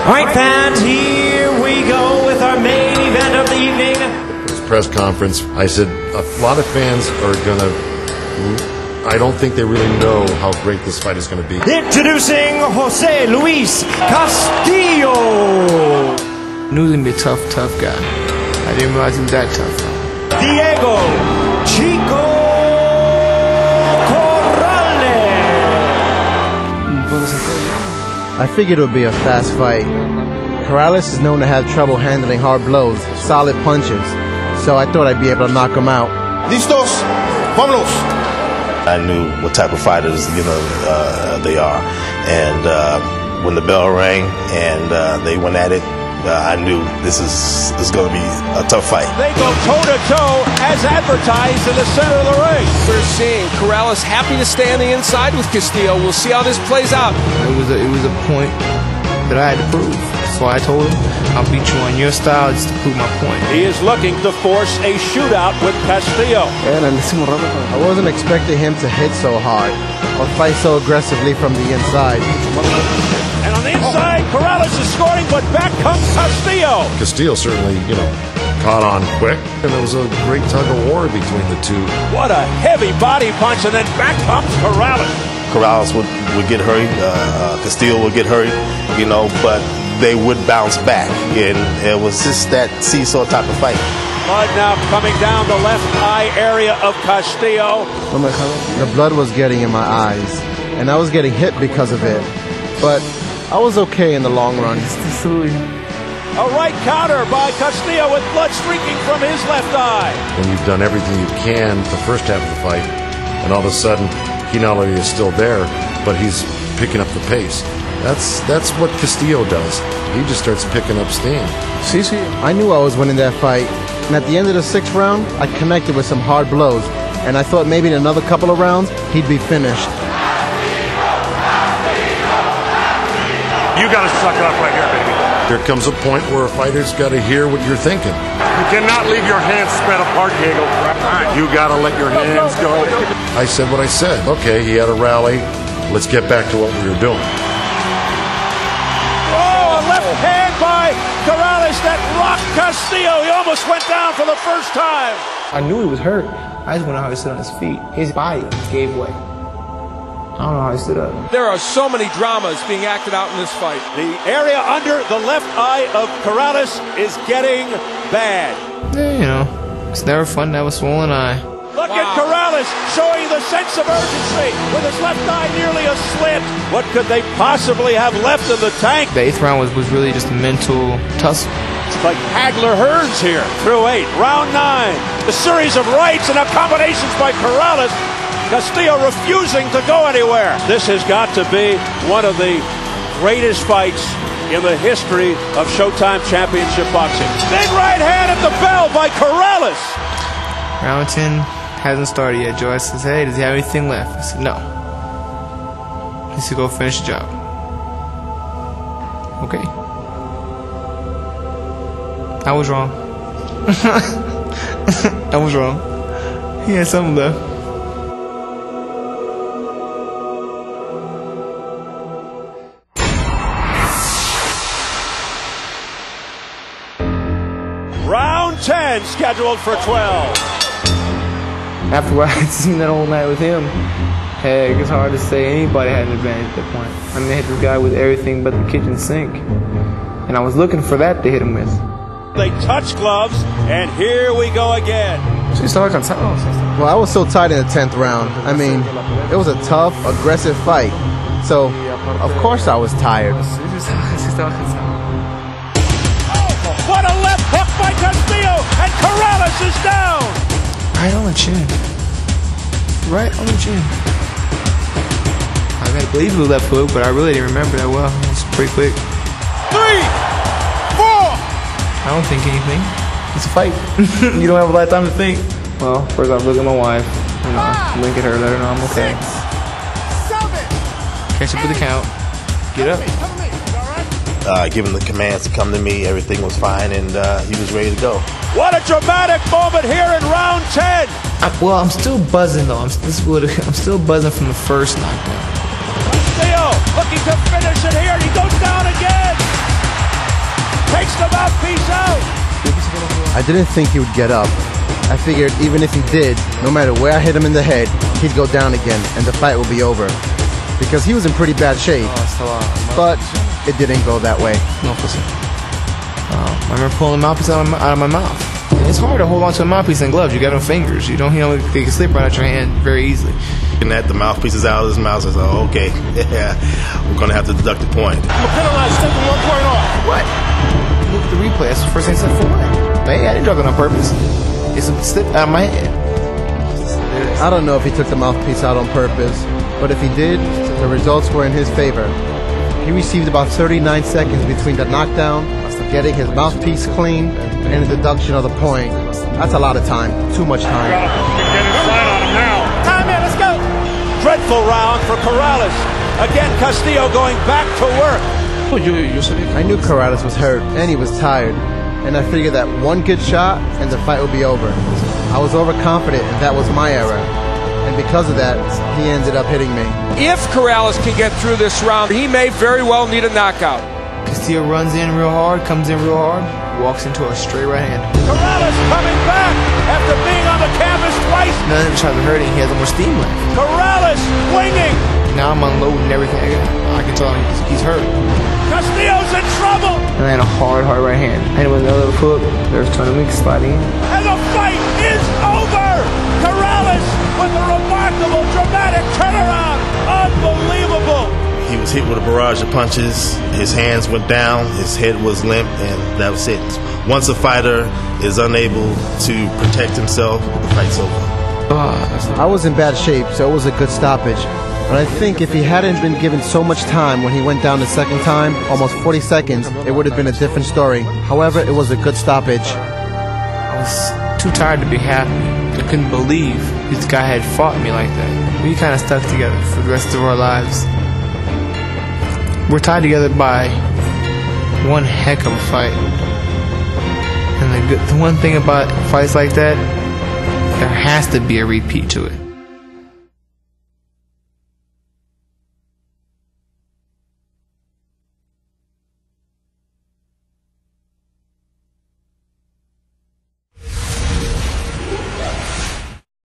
All right, fans, here we go with our main event of the evening. This press conference, I said a lot of fans are going to, I don't think they really know how great this fight is going to be. Introducing Jose Luis Castillo. I knew he was going to be a tough guy. I didn't realize he was that tough. Diego Chico Corrale. I figured it would be a fast fight. Corrales is known to have trouble handling hard blows, solid punches, so I thought I'd be able to knock him out. Listos, vámonos! I knew what type of fighters, they are, and when the bell rang and they went at it, I knew this is going to be a tough fight. They go toe-to-toe as advertised in the center of the ring. We're seeing Corrales happy to stay on the inside with Castillo. We'll see how this plays out. It was a point that I had to prove. So I told him, I'll beat you on your style just to prove my point. He is looking to force a shootout with Castillo. I wasn't expecting him to hit so hard or fight so aggressively from the inside. And on the inside, Corrales is scoring, but back comes Castillo. Castillo certainly, caught on quick, and there was a great tug of war between the two. What a heavy body punch, and then back comes Corrales. Corrales would get hurried, Castillo would get hurried, but they would bounce back, and it was just that seesaw type of fight. Blood now coming down the left eye area of Castillo. The blood was getting in my eyes, and I was getting hit because of it, but I was okay in the long run. A right counter by Castillo with blood streaking from his left eye. When you've done everything you can the first half of the fight, and all of a sudden, he not only is still there, but he's picking up the pace. That's what Castillo does. He just starts picking up steam. I knew I was winning that fight, and at the end of the 6th round, I connected with some hard blows, and I thought maybe in another couple of rounds, he'd be finished. You gotta suck it up right here, baby. There comes a point where a fighter's got to hear what you're thinking. You cannot leave your hands spread apart, Diego. You got to let your hands go. I said what I said. Okay, he had a rally. Let's get back to what we were doing. Oh, a left hand by Corrales that rocked Castillo. He almost went down for the first time. I knew he was hurt. I just went out how he stood on his feet. His body gave way. I don't know how he stood up. There are so many dramas being acted out in this fight. The area under the left eye of Corrales is getting bad. Yeah, it's never fun to have a swollen eye. Look at Corrales showing the sense of urgency with his left eye nearly a slit. What could they possibly have left in the tank? The 8th round was really just a mental tussle. It's like Hagler Hearns here through 8. Round 9. A series of rights and combinations by Corrales. Castillo refusing to go anywhere. This has got to be one of the greatest fights in the history of Showtime Championship boxing. Big right hand at the bell by Corrales. Round 10 hasn't started yet. Joe says, hey, does he have anything left? I said, no. He said, go finish the job. Okay. I was wrong. I was wrong. He had something left. Round 10 scheduled for 12. After what I'd seen that whole night with him, heck, it's hard to say anybody had an advantage at that point. I mean, they hit this guy with everything but the kitchen sink. And I was looking for that to hit him with. They touch gloves, and here we go again. Well, I was so tight in the 10th round. I mean, it was a tough, aggressive fight. So, of course I was tired. What a left hook by Castillo, and Corrales is down. Right on the chin. Right on the chin. I gotta believe it was left hook, but I really didn't remember that well. It was pretty quick. 3, 4. I don't think anything. It's a fight. You don't have a lot of time to think. Well, first off, look at my wife. Link at her, let her know I'm okay. 7. Catch up with the count. Get up. Giving the commands to come to me, everything was fine, and he was ready to go. What a dramatic moment here in round 10. I'm still buzzing though. I'm still buzzing from the first knockdown. Castillo looking to finish it here. He goes down again. takes the mouthpiece out. I didn't think he would get up. I figured even if he did, no matter where I hit him in the head, he'd go down again and the fight would be over. Because he was in pretty bad shape. But it didn't go that way. I remember pulling the mouthpiece out of my mouth. And it's hard to hold on to a mouthpiece in gloves. You got no fingers. You don't, they can slip right out your hand very easily. And that the mouthpiece is out of his mouth. I said, oh, okay, yeah, we're going to have to deduct a point. I'm penalized, taking 1 point off. What? Look at the replay. That's the first thing I said. For what? Hey, I didn't drop it on purpose. It's a slip out of my head. I don't know if he took the mouthpiece out on purpose, but if he did, the results were in his favor. He received about 39 seconds between the knockdown, getting his mouthpiece clean, and the deduction of the point. That's a lot of time. Too much time. Get inside on him now. Time out, let's go. Dreadful round for Corrales. Again, Castillo going back to work. I knew Corrales was hurt, and he was tired. And I figured that one good shot, and the fight would be over. I was overconfident, and that was my error. And because of that, he ended up hitting me. If Corrales can get through this round, he may very well need a knockout. Castillo runs in real hard, comes in real hard, walks into a straight right hand. Corrales coming back after being on the canvas twice. None of it tries to hurt him. He has more steam left. Corrales swinging. Now I'm unloading everything. I can tell he's hurt. Castillo's in trouble. And then a hard right hand. And with another hook, there's turning weak, sliding in. And the fight is over. Corrales with a remarkable, dramatic turnaround. Unbelievable. He was hit with a barrage of punches. His hands went down. His head was limp, and that was it. Once a fighter is unable to protect himself, the fight's over. I was in bad shape, so it was a good stoppage. But I think if he hadn't been given so much time when he went down the second time, almost 40 seconds, it would have been a different story. However, it was a good stoppage. I was too tired to be happy. I couldn't believe this guy had fought me like that. We kind of stuck together for the rest of our lives. We're tied together by one heck of a fight. And the one thing about fights like that, there has to be a repeat to it.